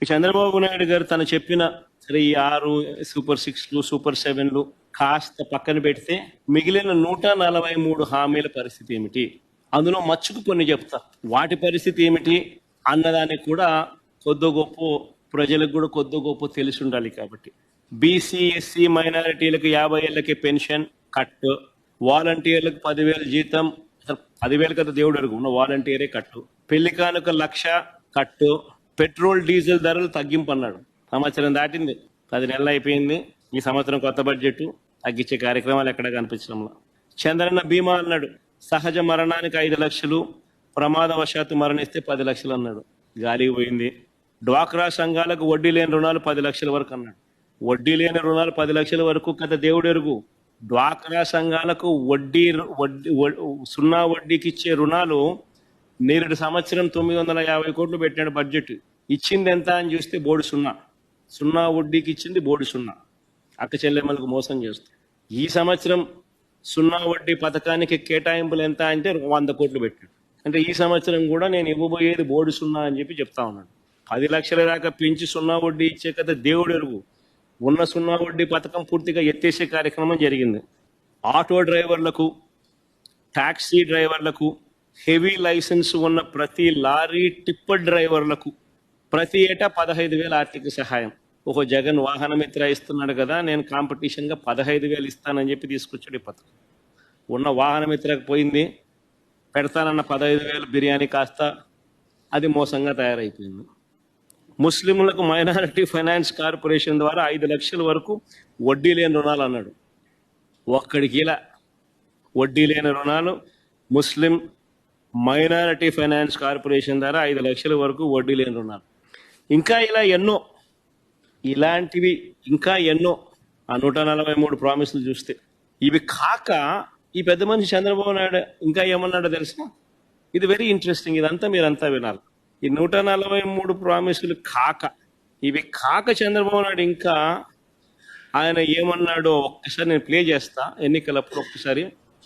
చంద్రబాబు నాయుడు గారు తను చెప్పిన సరే ఈ 6 సూపర్ 6లు సూపర్ 7లు కాస్త పక్కన పెడితే మిగిలిన 143 హామీల పరిస్థితి ఏమిటి, అందులో మచ్చుకు కొన్ని చెప్తా, వాటి పరిస్థితి ఏమిటి అన్నదానికి కూడా కొద్ది గొప్ప ప్రజలకు కూడా కొద్ది గొప్ప తెలిసి ఉండాలి. కాబట్టి బీసీ ఎస్సీ మైనారిటీలకు 50 ఏళ్ళకి పెన్షన్ కట్, వాలంటీర్లకు 10,000 జీతం, 10,000 కదా దేవుడు అడుగు ఉన్న వాలంటీరే కట్టు, పెళ్లి కానుక 1,00,000 కట్టు, పెట్రోల్ డీజిల్ ధరలు తగ్గింపు అన్నాడు. సంవత్సరం దాటింది, 10 నెలలు అయిపోయింది. ఈ సంవత్సరం కొత్త బడ్జెట్ తగ్గించే కార్యక్రమాలు ఎక్కడా కనిపించడంలో. చంద్రన్న బీమా అన్నాడు, సహజ మరణానికి 5 లక్షలు, ప్రమాదవశాత్తు మరణిస్తే 10 లక్షలు అన్నాడు, గాలికి పోయింది. డ్వాక్రా సంఘాలకు వడ్డీ లేని రుణాలు 10 లక్షల వరకు అన్నాడు, వడ్డీ లేని రుణాలు 10 లక్షల వరకు కథ దేవుడు ఎరుగు. డ్వాక్రా సంఘాలకు సున్నా వడ్డీకి ఇచ్చే రుణాలు నేరుడు సంవత్సరం 950 కోట్లు పెట్టాడు బడ్జెట్. ఇచ్చింది ఎంత అని చూస్తే బోర్డు సున్నా వడ్డీకి ఇచ్చింది బోర్డు సున్నా. అక్క చెల్లెమ్మలకు మోసం చేస్తూ ఈ సంవత్సరం సున్నా వడ్డీ పథకానికి కేటాయింపులు ఎంత అంటే 100 కోట్లు పెట్టాడు. అంటే ఈ సంవత్సరం కూడా నేను ఇవ్వబోయేది బోర్డు సున్నా అని చెప్పి చెప్తా ఉన్నాడు. 10 లక్షల దాకా పెంచి సున్నా వడ్డీ ఇచ్చే కదా దేవుడు ఎరుగు. ఉన్న సున్నా వడ్డీ పథకం పూర్తిగా ఎత్తేసే కార్యక్రమం జరిగింది. ఆటో డ్రైవర్లకు, టాక్సీ డ్రైవర్లకు, హెవీ లైసెన్స్ ఉన్న ప్రతి లారీ టిప్పర్ డ్రైవర్లకు ప్రతి ఏటా 15,000 ఆర్థిక సహాయం. ఒక జగన్ వాహన మిత్ర ఇస్తున్నాడు కదా, నేను కాంపిటీషన్గా 15,000 ఇస్తానని చెప్పి తీసుకొచ్చాడు ఈ పథకం. ఉన్న వాహన మిత్రకు పోయింది, పెడతానన్న 15,000 బిర్యానీ కాస్త అది మోసంగా తయారైపోయింది. ముస్లింలకు మైనారిటీ ఫైనాన్స్ కార్పొరేషన్ ద్వారా 5 లక్షల వరకు వడ్డీ లేని రుణాలు అన్నాడు. ఒక్కడికి ఇలా వడ్డీ లేని రుణాలు ముస్లిం మైనారిటీ ఫైనాన్స్ కార్పొరేషన్ ద్వారా 5 లక్షల వరకు వడ్డీ లేని రుణాలు. ఇంకా ఇలా ఎన్నో, ఇలాంటివి ఇంకా ఎన్నో. ఆ 143 ప్రామిసులు చూస్తే ఇవి కాక ఈ పెద్ద మనిషి చంద్రబాబు నాయుడు ఇంకా ఏమన్నాడో తెలుసా? ఇది వెరీ ఇంట్రెస్టింగ్, ఇదంతా మీరంతా వినాలి. ఈ 143 ప్రామిసులు కాక, ఇవి కాక చంద్రబాబు నాయుడు ఇంకా ఆయన ఏమన్నాడో ఒక్కసారి నేను ప్లే చేస్తా ఎన్నికలప్పుడు. ఒక్కసారి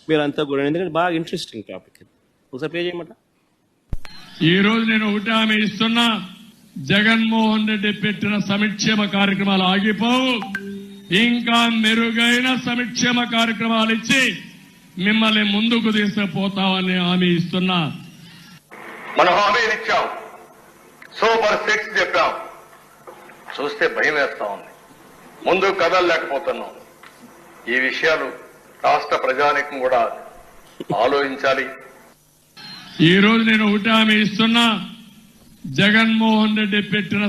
మీరంతా కూడా, ఎందుకంటే బాగా ఇంట్రెస్టింగ్ టాపిక్. ఒకసారి ప్లే చేయమంట. ఈ రోజు నేను ఒకటి హామీ ఇస్తున్నా, జగన్మోహన్ రెడ్డి పెట్టిన సంక్షేమ కార్యక్రమాలు ఆగిపోవు. ఇంకా మెరుగైన సంక్షేమ కార్యక్రమాలు ఇచ్చి మిమ్మల్ని ముందుకు తీసుకుపోతామని హామీ ఇస్తున్నా. మనం హామీలు ఇచ్చాం, సూపర్ 6 చెప్పాం, చూస్తే భయం వేస్తా ఉంది, ముందు కదలలేకపోతున్నాం. ఈ విషయాలు రాష్ట్ర ప్రజానీకం కూడా ఆలోచించాలి. ఈ రోజు నేను ఒకటి హామీ ఇస్తున్నా, జగన్మోహన్ రెడ్డి పెట్టిన